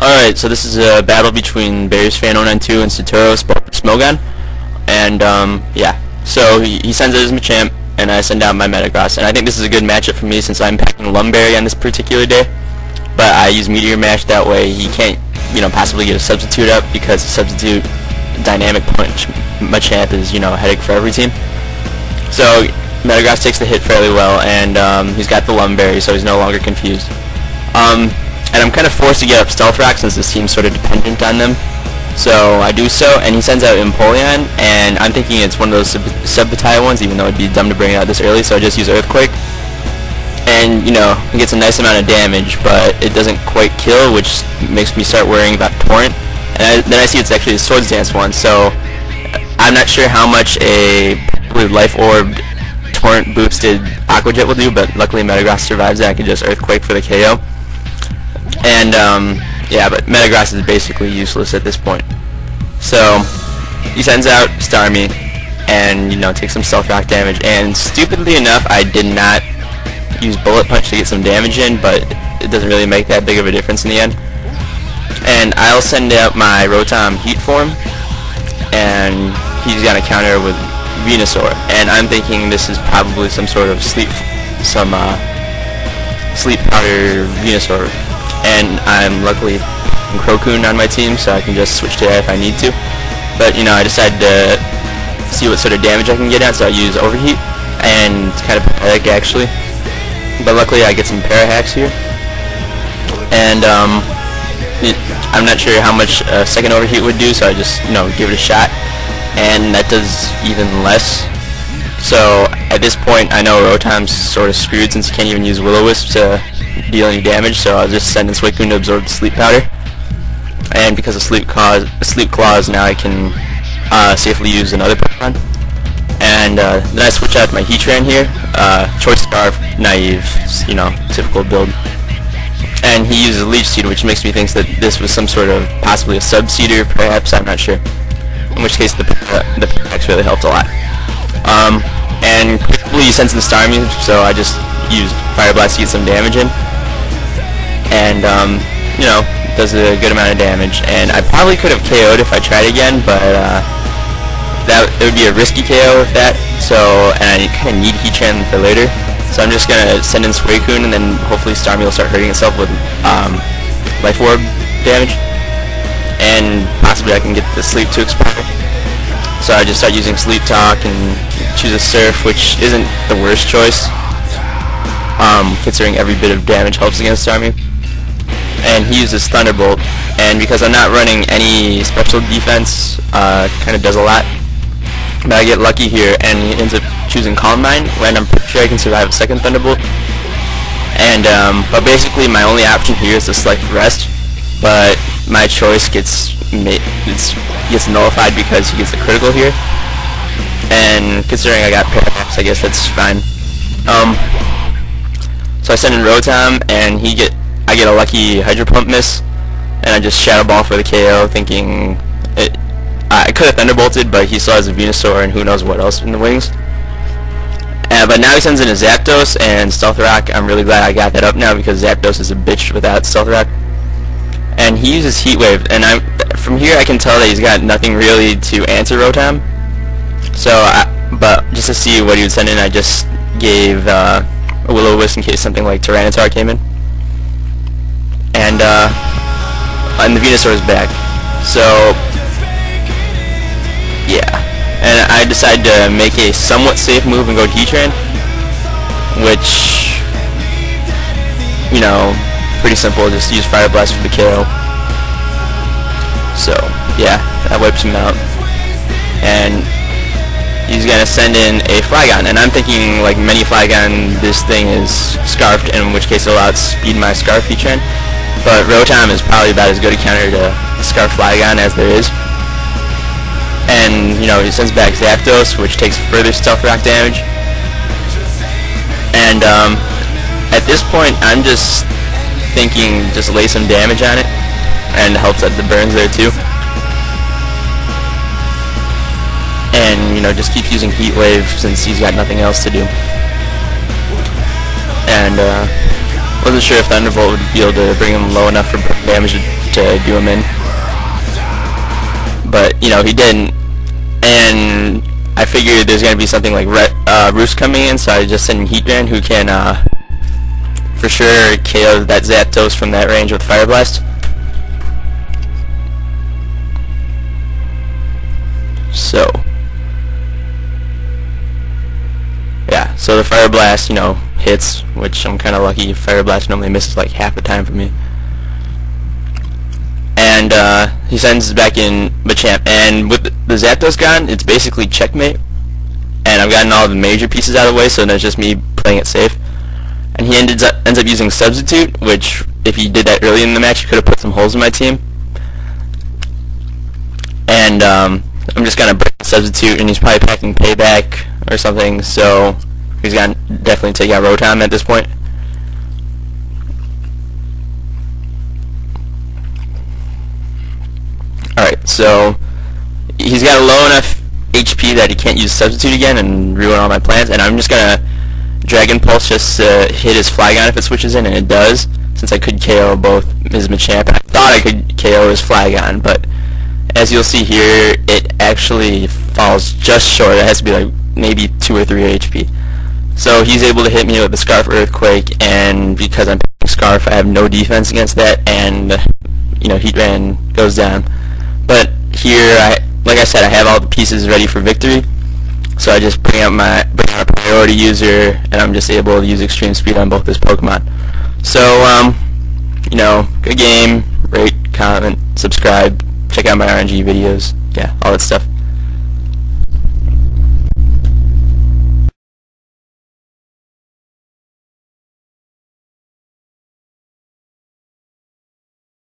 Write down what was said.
Alright, so this is a battle between Bearsfan092 and Saturos, both Smogon. And, yeah. So he sends out his Machamp, and I send out my Metagross. And I think this is a good matchup for me since I'm packing Lumberry on this particular day. But I use Meteor Mash, that way he can't, possibly get a substitute up, because the substitute dynamic punch Machamp is, a headache for every team. So Metagross takes the hit fairly well, and he's got the Lumberry, so he's no longer confused. And I'm kind of forced to get up Stealth Rock since this team's sort of dependent on them. So I do so, and he sends out Empoleon, and I'm thinking it's one of those sub-Battile ones, even though it'd be dumb to bring it out this early, so I just use Earthquake. And, he gets a nice amount of damage, but it doesn't quite kill, which makes me start worrying about Torrent. And then I see it's actually a Swords Dance one, so I'm not sure how much a Life Orb Torrent boosted Aqua Jet will do, but luckily Metagross survives that. I can just Earthquake for the KO. And, yeah, but Metagross is basically useless at this point. So, he sends out Starmie, and, takes some Stealth Rock damage. And stupidly enough, I did not use Bullet Punch to get some damage in, but it doesn't really make that big of a difference in the end. And I'll send out my Rotom Heat Form, and he's gonna counter with Venusaur. And I'm thinking this is probably some sort of sleep powder Venusaur. And I'm luckily Crocoon on my team, so I can just switch to that if I need to. But, I decided to see what sort of damage I can get at, so I use Overheat, and it's kind of pathetic actually. But luckily I get some Parahacks here. And, I'm not sure how much second Overheat would do, so I just, give it a shot. And that does even less. So, at this point, I know Rotom's sort of screwed since he can't even use Will-O-Wisp to deal any damage, so I'll just send in Suicune to absorb the Sleep Powder. And because of Sleep Claws, now I can safely use another Pokemon. And then I switch out to my Heatran here. Choice Scarf, Naive, typical build. And he uses Leech Seed, which makes me think that this was some sort of possibly a Sub-Seeder, perhaps, I'm not sure. In which case the packs really helped a lot. And quickly he sends in the Starmie, so I just used Fire Blast to get some damage in. And, does a good amount of damage. And I probably could have KO'd if I tried again, but that would be a risky KO with that. So, and I kind of need Heatran for later. So I'm just going to send in Suicune, and then hopefully Starmie will start hurting itself with Life Orb damage. And possibly I can get the Sleep to expire. So I just start using Sleep Talk and choose a Surf, which isn't the worst choice, considering every bit of damage helps against Starmie. And he uses Thunderbolt, and because I'm not running any special defense, kind of does a lot. But I get lucky here, and he ends up choosing Calm Mind, when I'm pretty sure I can survive a second Thunderbolt. And, but basically my only option here is to select Rest, but my choice gets nullified because he gets a critical here. And considering I got Parallax, I guess that's fine. So I send in Rotom, and I get a lucky Hydro Pump miss, and I just Shadow Ball for the KO, thinking I could have Thunderbolted, but he still has a Venusaur and who knows what else in the wings. But now he sends in a Zapdos and Stealth Rock. I'm really glad I got that up now because Zapdos is a bitch without Stealth Rock. And he uses Heat Wave, and from here I can tell that he's got nothing really to answer Rotom. So, but just to see what he would send in, I just gave a Will-O-Wisp in case something like Tyranitar came in. And the Venusaur is back. So, yeah. And I decided to make a somewhat safe move and go Heatran, which, pretty simple, just use Fire Blast for the KO. So, yeah, that wipes him out. And he's gonna send in a Flygon, and I'm thinking, like many Flygon, this thing is Scarfed, in which case it'll outspeed my Scarf Heatran. But Rotom is probably about as good a counter to Scarf Flygon as there is. And, he sends back Zapdos, which takes further Stealth Rock damage. And, at this point, I'm just thinking just lay some damage on it, and helps that the burns there too. And, just keeps using Heat Wave since he's got nothing else to do. And, Wasn't sure if Thunderbolt would be able to bring him low enough for damage to do him in. But, you know, he didn't. And I figured there's going to be something like Roost coming in, so I just sent Heatran, who can for sure KO that Zapdos from that range with Fire Blast. So, yeah, so the Fire Blast, you know, hits, which I'm kind of lucky. Fire Blast normally misses like half the time for me. And he sends back in Machamp, and with the Zapdos gone, it's basically checkmate. And I've gotten all the major pieces out of the way, so that's just me playing it safe. And he ends up using Substitute, which if he did that early in the match, he could have put some holes in my team. And I'm just gonna break Substitute, and he's probably packing Payback or something, so he's gonna definitely take out Rotom at this point. Alright, so he's got a low enough HP that he can't use Substitute again and ruin all my plans, and I'm just gonna Dragon Pulse just to hit his Flygon if it switches in, and it does, since I could KO both his Machamp, and I thought I could KO his Flygon, but as you'll see here, it actually falls just short. It has to be like maybe 2 or 3 HP. So he's able to hit me with the Scarf Earthquake, and because I'm picking Scarf, I have no defense against that, and you know, Heatran goes down. But here, like I said, I have all the pieces ready for victory. So I just bring out my priority user, and I'm just able to use Extreme Speed on both this Pokemon. So, you know, good game. Rate, comment, subscribe, check out my RNG videos. Yeah, all that stuff.